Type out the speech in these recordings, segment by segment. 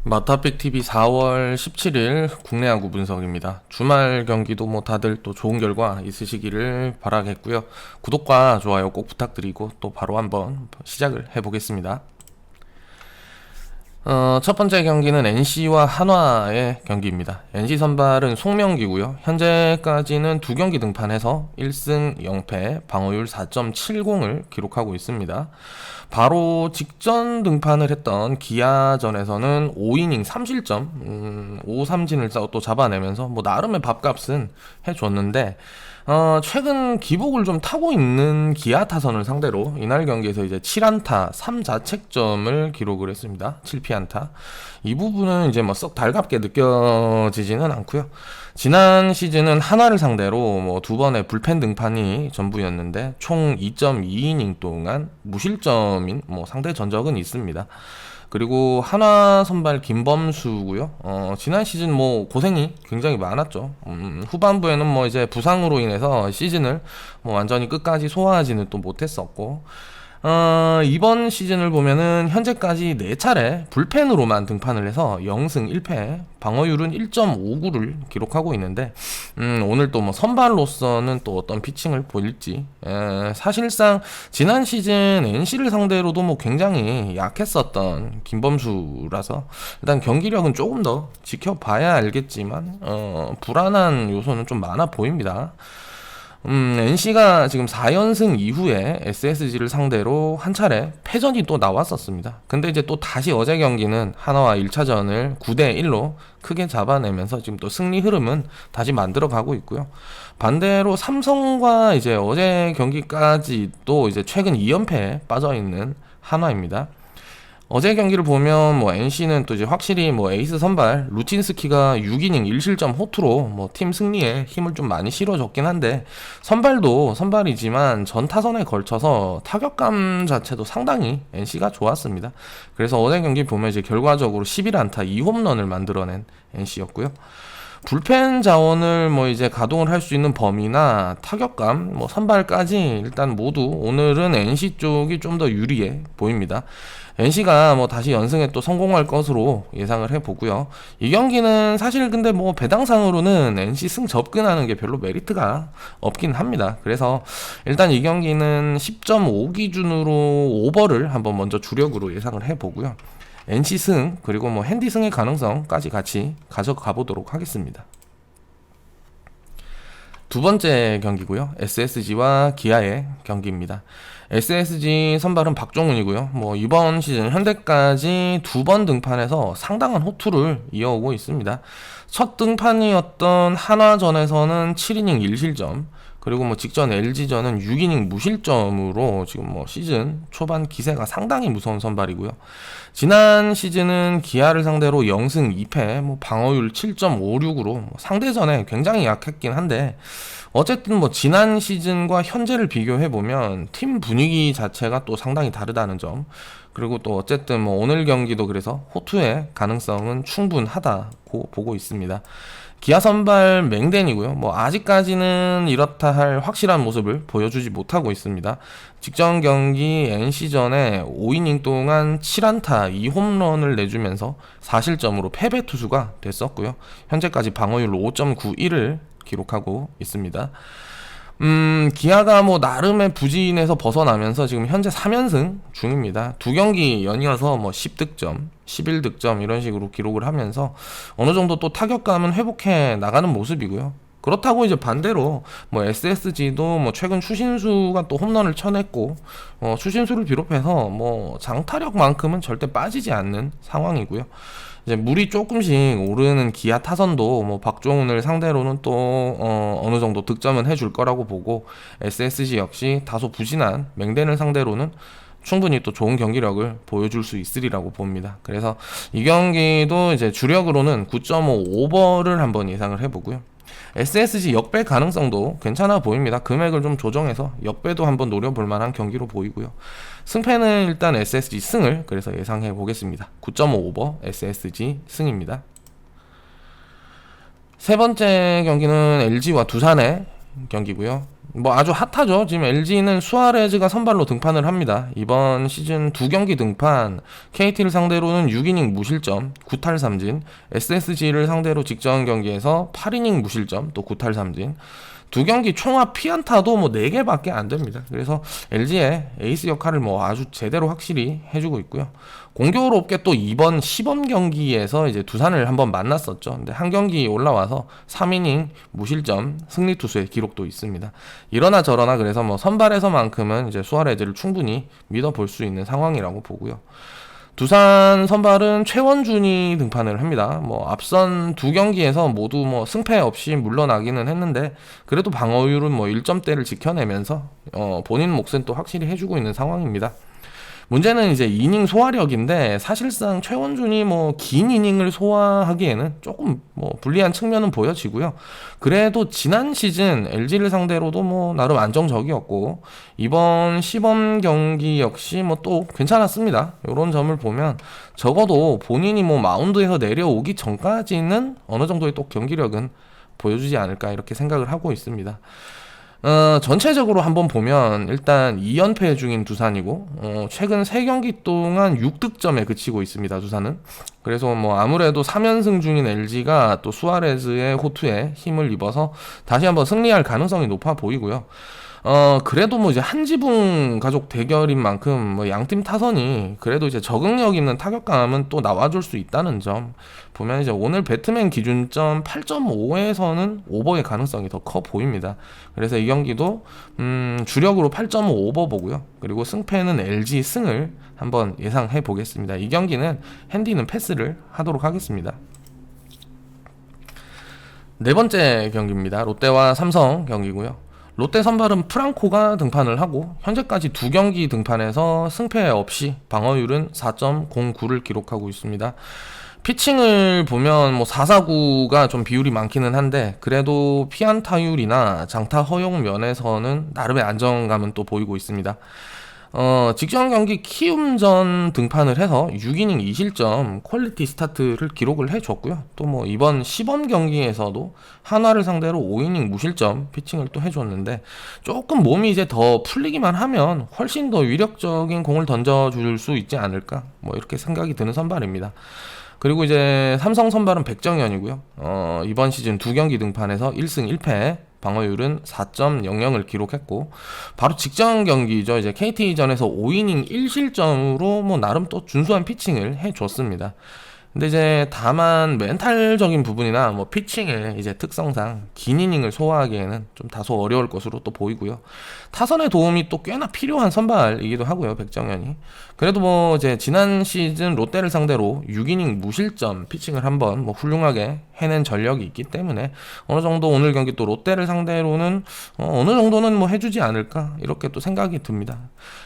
마타픽TV 4월 17일 국내 야구 분석입니다. 주말 경기도 다들 또 좋은 결과 있으시기를 바라겠고요. 구독과 좋아요 꼭 부탁드리고 또 바로 한번 시작을 해보겠습니다. 첫 번째 경기는 NC와 한화의 경기입니다. NC 선발은 송명기고요. 현재까지는 2경기 등판해서 1승 0패, 방어율 4.70을 기록하고 있습니다. 바로 직전 등판을 했던 기아전에서는 5이닝 3실점, 5삼진을 또 잡아내면서 나름의 밥값은 해줬는데, 최근 기복을 좀 타고 있는 기아 타선을 상대로 이날 경기에서 이제 7안타 3자책점을 기록을 했습니다. 7피안타. 이 부분은 이제 썩 달갑게 느껴지지는 않고요. 지난 시즌은 한화를 상대로 2번의 불펜 등판이 전부였는데 총 2.2이닝 동안 무실점인 상대 전적은 있습니다. 그리고 한화 선발 김범수고요. 지난 시즌 고생이 굉장히 많았죠. 후반부에는 이제 부상으로 인해서 시즌을 완전히 끝까지 소화하지는 또 못했었고, 이번 시즌을 보면은 현재까지 4차례 불펜으로만 등판을 해서 0승 1패, 방어율은 1.59를 기록하고 있는데, 오늘 또 선발로서는 또 어떤 피칭을 보일지, 사실상 지난 시즌 NC를 상대로도 굉장히 약했었던 김범수라서 일단 경기력은 조금 더 지켜봐야 알겠지만, 불안한 요소는 좀 많아 보입니다. NC가 지금 4연승 이후에 SSG를 상대로 한 차례 패전이 또 나왔었습니다. 근데 이제 또 다시 어제 경기는 한화와 1차전을 9대1로 크게 잡아내면서 지금 또 승리 흐름은 다시 만들어가고 있고요. 반대로 삼성과 이제 어제 경기까지 또 이제 최근 2연패에 빠져있는 한화입니다. 어제 경기를 보면 NC는 또 이제 확실히 에이스 선발 루친스키가 6이닝 1실점 호투로 팀 승리에 힘을 좀 많이 실어줬긴 한데, 선발도 선발이지만 전 타선에 걸쳐서 타격감 자체도 상당히 NC가 좋았습니다. 그래서 어제 경기 보면 이제 결과적으로 11안타 2홈런을 만들어낸 NC였고요. 불펜 자원을 이제 가동을 할 수 있는 범위나 타격감, 선발까지 일단 모두 오늘은 NC 쪽이 좀 더 유리해 보입니다. NC가 다시 연승에 또 성공할 것으로 예상을 해보고요. 이 경기는 사실 근데 배당상으로는 NC 승 접근하는 게 별로 메리트가 없긴 합니다. 그래서 일단 이 경기는 10.5 기준으로 오버를 한번 먼저 주력으로 예상을 해보고요. NC 승 그리고 핸디 승의 가능성까지 같이 가져가 보도록 하겠습니다. 두 번째 경기고요. SSG와 기아의 경기입니다. SSG 선발은 박종훈이고요. 이번 시즌 현대까지 2번 등판해서 상당한 호투를 이어오고 있습니다. 첫 등판이었던 한화전에서는 7이닝 1실점, 그리고 직전 LG전은 6이닝 무실점으로 지금 시즌 초반 기세가 상당히 무서운 선발이고요. 지난 시즌은 기아를 상대로 0승 2패, 방어율 7.56으로 상대전에 굉장히 약했긴 한데, 어쨌든 지난 시즌과 현재를 비교해보면 팀 분위기 자체가 또 상당히 다르다는 점, 그리고 또 어쨌든 오늘 경기도 그래서 호투의 가능성은 충분하다고 보고 있습니다. 기아 선발 맹댄이고요. 아직까지는 이렇다 할 확실한 모습을 보여주지 못하고 있습니다. 직전 경기 NC전에 5이닝 동안 7안타 2홈런을 내주면서 4실점으로 패배 투수가 됐었고요. 현재까지 방어율 5.91을 기록하고 있습니다. 기아가 나름의 부진에서 벗어나면서 지금 현재 3연승 중입니다. 2경기 연이어서 10득점, 11득점 이런 식으로 기록을 하면서 어느 정도 또 타격감은 회복해 나가는 모습이고요. 그렇다고 이제 반대로 SSG도 최근 추신수가 또 홈런을 쳐냈고, 추신수를 비롯해서 장타력만큼은 절대 빠지지 않는 상황이고요. 이제 물이 조금씩 오르는 기아 타선도 박종훈을 상대로는 또 어느 정도 득점은 해줄 거라고 보고, SSG 역시 다소 부진한 맹댄을 상대로는 충분히 또 좋은 경기력을 보여줄 수 있으리라고 봅니다. 그래서 이 경기도 이제 주력으로는 9.5 오버를 한번 예상을 해보고요. SSG 역배 가능성도 괜찮아 보입니다. 금액을 좀 조정해서 역배도 한번 노려볼 만한 경기로 보이고요. 승패는 일단 SSG 승을 그래서 예상해 보겠습니다. 9.5 오버 SSG 승입니다. 세 번째 경기는 LG와 두산의 경기고요. 뭐 아주 핫하죠. 지금 LG는 수아레즈가 선발로 등판을 합니다. 이번 시즌 2경기 등판, KT를 상대로는 6이닝 무실점, 9탈3진, SSG를 상대로 직전 경기에서 8이닝 무실점, 또 9탈3진. 2경기 총합 피안타도 뭐 4개밖에 안 됩니다. 그래서 LG의 에이스 역할을 뭐 아주 제대로 확실히 해주고 있고요. 공교롭게 또 이번 시범 경기에서 이제 두산을 한번 만났었죠. 근데 한 경기 올라와서 3이닝 무실점 승리 투수의 기록도 있습니다. 이러나 저러나 그래서 뭐 선발에서만큼은 이제 수아레즈를 충분히 믿어볼 수 있는 상황이라고 보고요. 두산 선발은 최원준이 등판을 합니다. 뭐 앞선 2경기에서 모두 뭐 승패 없이 물러나기는 했는데 그래도 방어율은 뭐 1점대를 지켜내면서 본인 몫은 또 확실히 해주고 있는 상황입니다. 문제는 이제 이닝 소화력인데 사실상 최원준이 뭐 긴 이닝을 소화하기에는 조금 뭐 불리한 측면은 보여지고요. 그래도 지난 시즌 LG를 상대로도 뭐 나름 안정적이었고 이번 시범 경기 역시 뭐 또 괜찮았습니다. 이런 점을 보면 적어도 본인이 뭐 마운드에서 내려오기 전까지는 어느 정도의 또 경기력은 보여주지 않을까 이렇게 생각을 하고 있습니다. 전체적으로 한번 보면 일단 2연패 중인 두산이고 최근 3경기 동안 6득점에 그치고 있습니다. 두산은. 그래서 뭐 아무래도 3연승 중인 LG가 또 수아레즈의 호투에 힘을 입어서 다시 한번 승리할 가능성이 높아 보이고요. 그래도 뭐 이제 한지붕 가족 대결인 만큼 뭐 양팀 타선이 그래도 이제 적응력 있는 타격감은 또 나와줄 수 있다는 점 보면 이제 오늘 배트맨 기준점 8.5에서는 오버의 가능성이 더 커 보입니다. 그래서 이 경기도 주력으로 8.5 오버 보고요. 그리고 승패는 LG 승을 한번 예상해 보겠습니다. 이 경기는 핸디는 패스를 하도록 하겠습니다. 네 번째 경기입니다. 롯데와 삼성 경기고요. 롯데 선발은 프랑코가 등판을 하고 현재까지 2경기 등판해서 승패 없이 방어율은 4.09를 기록하고 있습니다. 피칭을 보면 뭐 449가 좀 비율이 많기는 한데 그래도 피안타율이나 장타 허용 면에서는 나름의 안정감은 또 보이고 있습니다. 직전 경기 키움전 등판을 해서 6이닝 2실점 퀄리티 스타트를 기록을 해줬고요. 또 뭐 이번 시범 경기에서도 한화를 상대로 5이닝 무실점 피칭을 또 해줬는데 조금 몸이 이제 더 풀리기만 하면 훨씬 더 위력적인 공을 던져줄 수 있지 않을까 뭐 이렇게 생각이 드는 선발입니다. 그리고 이제 삼성 선발은 백정현이고요. 이번 시즌 2경기 등판해서 1승 1패 방어율은 4.00을 기록했고 바로 직전 경기죠. 이제 KT전에서 5이닝 1실점으로 뭐 나름 또 준수한 피칭을 해줬습니다. 근데 이제 다만 멘탈적인 부분이나 뭐 피칭의 이제 특성상 긴 이닝을 소화하기에는 좀 다소 어려울 것으로 또 보이고요. 타선의 도움이 또 꽤나 필요한 선발이기도 하고요. 백정현이. 그래도 뭐 이제 지난 시즌 롯데를 상대로 6이닝 무실점 피칭을 한번 뭐 훌륭하게 해낸 전력이 있기 때문에 어느 정도 오늘 경기 또 롯데를 상대로는 어느 정도는 뭐 해주지 않을까 이렇게 또 생각이 듭니다.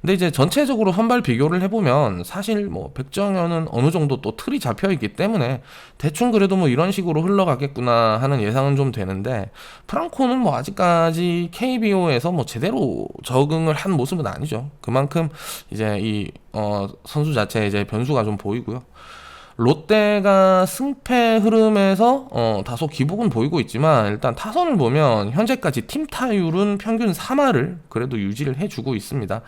근데 이제 전체적으로 선발 비교를 해보면 사실 뭐 백정현은 어느 정도 또 틀이 잡혀 있기 때문에 대충 그래도 뭐 이런 식으로 흘러가겠구나 하는 예상은 좀 되는데 프랑코는 뭐 아직까지 KBO에서 뭐 제대로 적응을 한 모습은 아니죠. 그만큼 이제 이 선수 자체의 이제 변수가 좀 보이고요. 롯데가 승패 흐름에서 다소 기복은 보이고 있지만 일단 타선을 보면 현재까지 팀 타율은 평균 3할을 그래도 유지를 해주고 있습니다.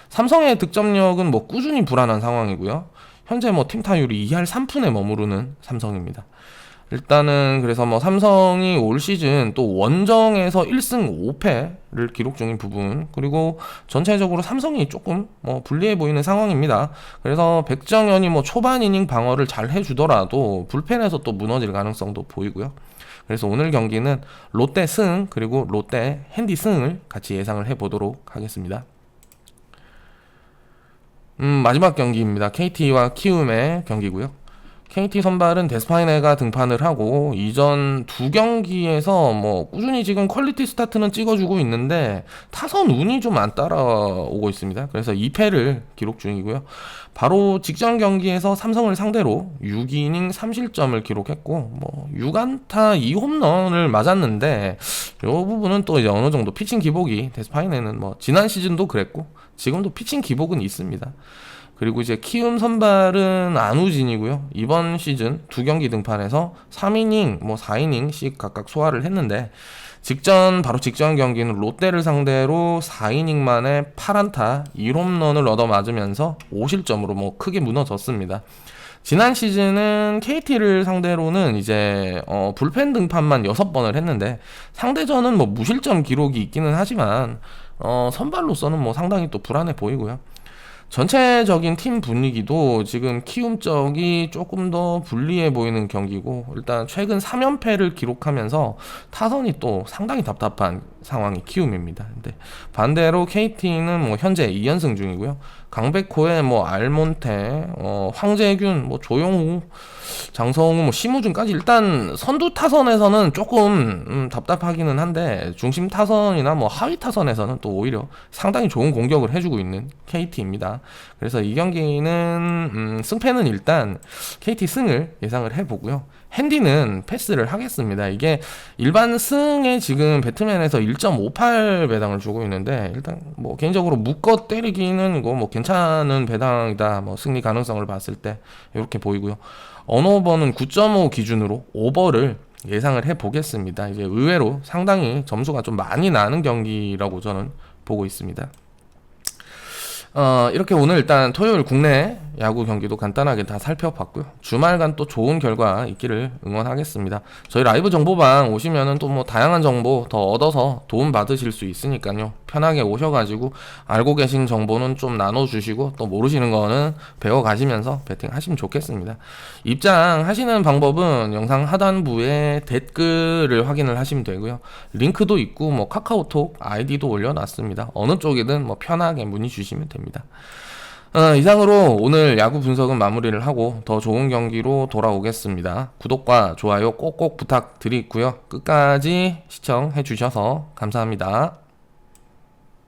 삼성의 득점력은 뭐 꾸준히 불안한 상황이고요. 현재 뭐 팀 타율이 2할 3푼에 머무르는 삼성입니다. 일단은 그래서 뭐 삼성이 올 시즌 또 원정에서 1승 5패를 기록 중인 부분 그리고 전체적으로 삼성이 조금 뭐 불리해 보이는 상황입니다. 그래서 백정현이 뭐 초반 이닝 방어를 잘 해주더라도 불펜에서 또 무너질 가능성도 보이고요. 그래서 오늘 경기는 롯데 승 그리고 롯데 핸디 승을 같이 예상을 해보도록 하겠습니다. 마지막 경기입니다. KT와 키움의 경기고요. KT 선발은 데스파이네가 등판을 하고 이전 2경기에서 뭐 꾸준히 지금 퀄리티 스타트는 찍어주고 있는데 타선 운이 좀 안 따라오고 있습니다. 그래서 2패를 기록 중이고요. 바로 직전 경기에서 삼성을 상대로 6이닝 3실점을 기록했고 뭐 6안타 2홈런을 맞았는데 이 부분은 또 이제 어느 정도 피칭 기복이 데스파이네는 뭐 지난 시즌도 그랬고 지금도 피칭 기복은 있습니다. 그리고 이제 키움 선발은 안우진이고요. 이번 시즌 2경기 등판해서 3이닝, 뭐 4이닝씩 각각 소화를 했는데 바로 직전 경기는 롯데를 상대로 4이닝 만에 8안타 1홈런을 얻어맞으면서 5실점으로 뭐 크게 무너졌습니다. 지난 시즌은 KT를 상대로는 이제 불펜 등판만 6번을 했는데 상대전은 뭐 무실점 기록이 있기는 하지만 선발로서는 뭐 상당히 또 불안해 보이고요. 전체적인 팀 분위기도 지금 키움적이 조금 더 불리해 보이는 경기고, 일단 최근 3연패를 기록하면서 타선이 또 상당히 답답한 상황이 키움입니다. 근데 반대로 KT는 뭐 현재 2연승 중이고요. 강백호의 뭐 알몬테, 황재균, 뭐 조용우, 장성우, 뭐 심우준까지 일단 선두 타선에서는 조금 답답하기는 한데, 중심 타선이나 뭐 하위 타선에서는 또 오히려 상당히 좋은 공격을 해주고 있는 KT입니다. 그래서 이 경기는 승패는 일단 KT 승을 예상을 해보고요. 핸디는 패스를 하겠습니다. 이게 일반 승에 지금 배트맨에서 1.58 배당을 주고 있는데, 일단 뭐 개인적으로 묶어 때리기는 이거 뭐 괜찮은 배당이다. 뭐 승리 가능성을 봤을 때 이렇게 보이고요. 언오버는 9.5 기준으로 오버를 예상을 해보겠습니다. 이제 의외로 상당히 점수가 좀 많이 나는 경기라고 저는 보고 있습니다. 이렇게 오늘 일단 토요일 국내 야구 경기도 간단하게 다 살펴봤고요. 주말간 또 좋은 결과 있기를 응원하겠습니다. 저희 라이브 정보방 오시면은 또 뭐 다양한 정보 더 얻어서 도움 받으실 수 있으니까요. 편하게 오셔가지고 알고 계신 정보는 좀 나눠주시고 또 모르시는 거는 배워가시면서 배팅 하시면 좋겠습니다. 입장하시는 방법은 영상 하단부에 댓글을 확인을 하시면 되고요. 링크도 있고 뭐 카카오톡 아이디도 올려놨습니다. 어느 쪽이든 뭐 편하게 문의 주시면 됩니다. 이상으로 오늘 야구 분석은 마무리를 하고 더 좋은 경기로 돌아오겠습니다. 구독과 좋아요 꼭꼭 부탁드리고요. 끝까지 시청해 주셔서 감사합니다.